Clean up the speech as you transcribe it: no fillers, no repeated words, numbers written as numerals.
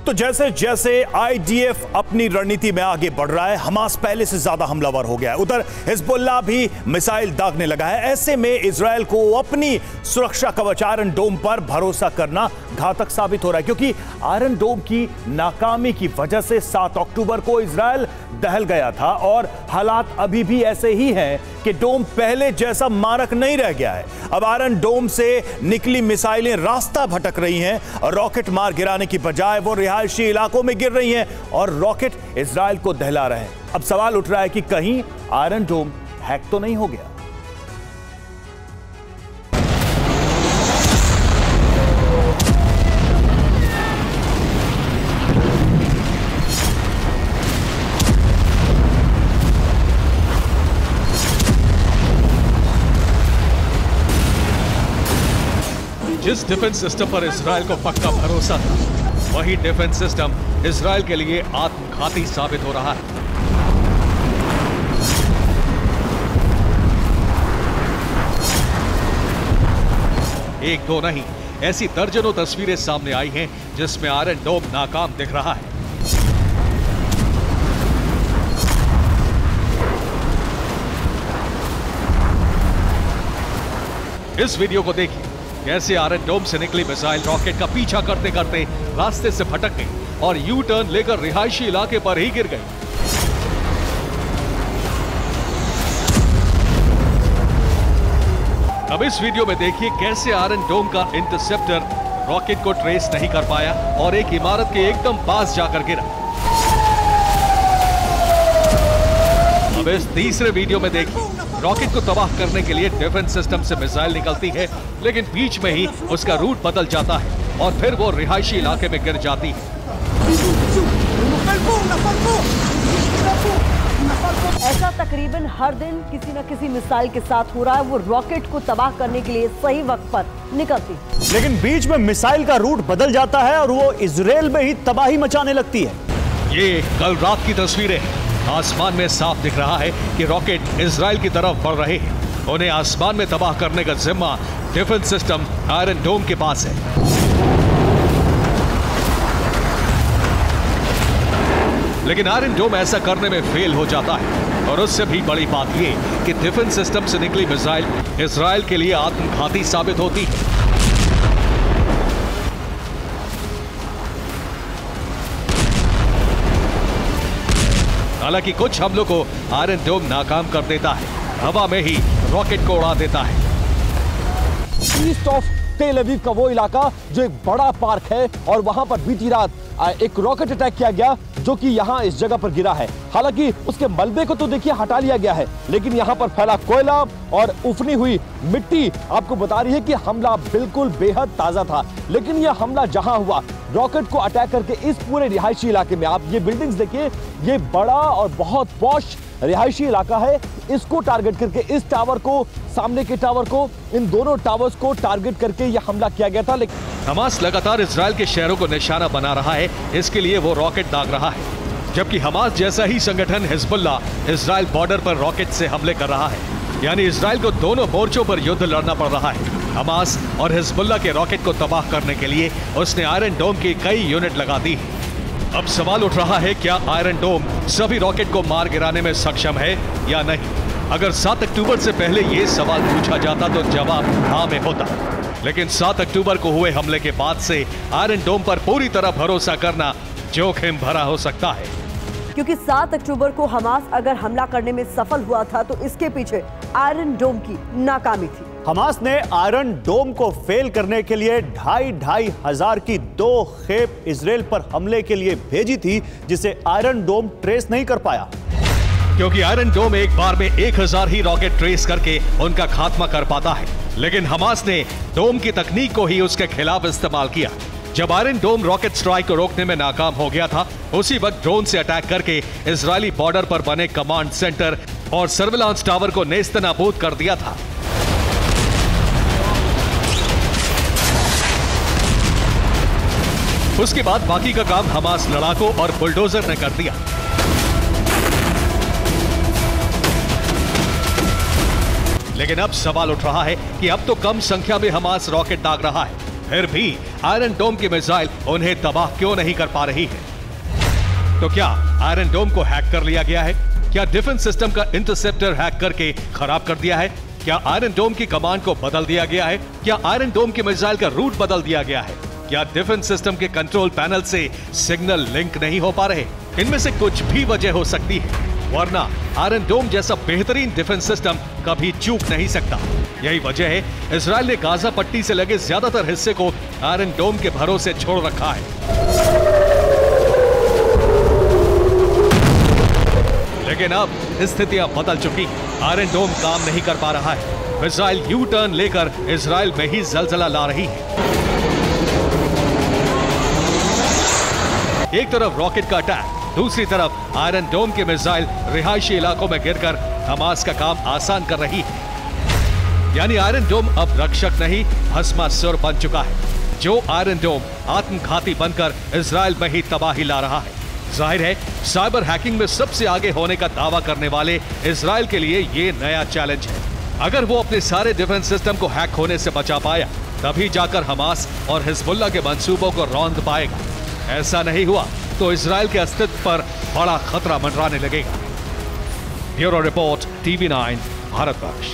तो जैसे जैसे आईडीएफ अपनी रणनीति में आगे बढ़ रहा है, हमास पहले से ज्यादा हमलावर हो गया है। उधर हिजबुल्लाह भी मिसाइल दागने लगा है। ऐसे में इजरायल को अपनी सुरक्षा कवच आयरन डोम पर भरोसा करना घातक साबित हो रहा है, क्योंकि आयरन डोम की नाकामी की वजह से 7 अक्टूबर को इजरायल दहल गया था और हालात अभी भी ऐसे ही हैं कि डोम पहले जैसा मारक नहीं रह गया है। अब आयरन डोम से निकली मिसाइलें रास्ता भटक रही हैं और रॉकेट मार गिराने की बजाय वो रिहायशी इलाकों में गिर रही हैं और रॉकेट इजरायल को दहला रहे हैं। अब सवाल उठ रहा है कि कहीं आयरन डोम हैक तो नहीं हो गया। जिस डिफेंस सिस्टम पर इजरायल को पक्का भरोसा था, वही डिफेंस सिस्टम इजरायल के लिए आत्मघाती साबित हो रहा है। एक दो नहीं, ऐसी दर्जनों तस्वीरें सामने आई हैं जिसमें आयरन डोम नाकाम दिख रहा है। इस वीडियो को देखिए, कैसे आयरन डोम से निकली मिसाइल रॉकेट का पीछा करते करते रास्ते से भटक गई और यू टर्न लेकर रिहायशी इलाके पर ही गिर गई। अब इस वीडियो में देखिए कैसे आयरन डोम का इंटरसेप्टर रॉकेट को ट्रेस नहीं कर पाया और एक इमारत के एकदम पास जाकर गिरा। अब इस तीसरे वीडियो में देखिए, रॉकेट को तबाह करने के लिए डिफेंस सिस्टम से मिसाइल निकलती है, लेकिन बीच में ही उसका रूट बदल जाता है और फिर वो रिहायशी इलाके में गिर जाती है। ऐसा तकरीबन हर दिन किसी न किसी मिसाइल के साथ हो रहा है। वो रॉकेट को तबाह करने के लिए सही वक्त पर निकलती, लेकिन बीच में मिसाइल का रूट बदल जाता है और वो इजरायल में ही तबाही मचाने लगती है। ये कल रात की तस्वीरें हैं। आसमान में साफ दिख रहा है कि रॉकेट इजरायल की तरफ बढ़ रहे हैं। उन्हें आसमान में तबाह करने का जिम्मा डिफेंस सिस्टम आयरन डोम के पास है। लेकिन आयरन डोम ऐसा करने में फेल हो जाता है और उससे भी बड़ी बात यह कि डिफेंस सिस्टम से निकली मिसाइल इजरायल के लिए आत्मघाती साबित होती है। हालांकि कुछ हमलों को आयरन डोम नाकाम कर देता है, हवा में ही रॉकेट को उड़ा देता है। ईस्ट ऑफ तेल अवीव का वो इलाका जो एक बड़ा पार्क है और वहां पर बीती रात एक रॉकेट अटैक किया गया जो कि यहां इस जगह पर गिरा है। हालांकि उसके मलबे को तो देखिए हटा लिया गया है, लेकिन यहां पर फैला कोयला और उफनी हुई मिट्टी आपको बता रही है कि हमला बिल्कुल बेहद ताजा था। लेकिन यह हमला जहां हुआ, रॉकेट को अटैक करके इस पूरे रिहायशी इलाके में, आप ये बिल्डिंग्स देखिए, ये बड़ा और बहुत पॉश रिहायशी इलाका है। इसको टारगेट करके, इस टावर को, सामने के टावर को, इन दोनों टावर्स को टारगेट करके यह हमला किया गया था। लेकिन हमास लगातार इजरायल के शहरों को निशाना बना रहा है, इसके लिए वो रॉकेट दाग रहा है, जबकि हमास जैसा ही संगठन हिजबुल्लाह इजरायल बॉर्डर पर रॉकेट से हमले कर रहा है। यानी इजरायल को दोनों मोर्चों पर युद्ध लड़ना पड़ रहा है। हमास और हिजबुल्लाह के रॉकेट को तबाह करने के लिए उसने आयरन डोम की कई यूनिट लगा दी है। अब सवाल उठ रहा है, क्या आयरन डोम सभी रॉकेट को मार गिराने में सक्षम है या नहीं? अगर 7 अक्टूबर से पहले यह सवाल पूछा जाता तो जवाब हाँ में होता, लेकिन 7 अक्टूबर को हुए हमले के बाद से आयरन डोम पर पूरी तरह भरोसा करना जोखिम भरा हो सकता है। क्योंकि 7 अक्टूबर को हमास अगर हमला करने में सफल हुआ था तो इसके पीछे आयरन डोम की नाकामी थी। हमास ने आयरन डोम को फेल करने के लिए 2,500 हजार की 2 खेप इजरायल पर हमले के लिए भेजी थी, जिसे आयरन डोम ट्रेस नहीं कर पाया। क्योंकि आयरन डोम एक बार में 1000 ही रॉकेट ट्रेस करके उनका खात्मा कर पाता है, लेकिन हमास ने डोम की तकनीक को ही उसके खिलाफ इस्तेमाल किया। जब आयरन डोम रॉकेट स्ट्राइक को रोकने में नाकाम हो गया था, उसी वक्त ड्रोन से अटैक करके इजरायली बॉर्डर पर बने कमांड सेंटर और सर्विलांस टावर को नेस्तनाबूद कर दिया था। उसके बाद बाकी का काम हमास लड़ाकों और बुलडोजर ने कर दिया। लेकिन अब सवाल उठ रहा है कि अब तो कम संख्या में हमास रॉकेट दाग रहा है, फिर भी आयरन डोम की मिसाइल उन्हें तबाह क्यों नहीं कर पा रही है? तो क्या आयरन डोम को हैक कर लिया गया है? क्या डिफेंस सिस्टम का इंटरसेप्टर हैक करके खराब कर दिया है? क्या आयरन डोम की कमांड को बदल दिया गया है? क्या आयरन डोम की मिसाइल का रूट बदल दिया गया है? क्या डिफेंस सिस्टम के कंट्रोल पैनल से सिग्नल लिंक नहीं हो पा रहे? इनमें से कुछ भी वजह हो सकती है, वरना आयरन डोम जैसा बेहतरीन डिफेंस सिस्टम कभी चूक नहीं सकता। यही वजह है इजराइल ने गाजा पट्टी से लगे ज्यादातर हिस्से को आयरन डोम के भरोसे छोड़ रखा है। लेकिन अब स्थितियां बदल चुकी हैं। आयरन डोम काम नहीं कर पा रहा है। मिसाइल यू टर्न लेकर इजराइल में ही जलजला ला रही है। एक तरफ रॉकेट का अटैक, दूसरी तरफ आयरन डोम की मिसाइल रिहायशी इलाकों में गिरकर हमास का काम आसान कर रही है। यानी आयरन डोम अब रक्षक नहीं, भस्मासुर बन चुका है। जो आयरन डोम आत्मघाती बनकर इजराइल में ही तबाही ला रहा है। जाहिर है साइबर हैकिंग में सबसे आगे होने का दावा करने वाले इजराइल के लिए ये नया चैलेंज है। अगर वो अपने सारे डिफेंस सिस्टम को हैक होने से बचा पाया, तभी जाकर हमास और हिजबुल्लाह के मंसूबों को रौंद पाएगा। ऐसा नहीं हुआ तो इजराइल के अस्तित्व पर बड़ा खतरा मंडराने लगेगा। Bureau report, TV9, Bharatvarsh.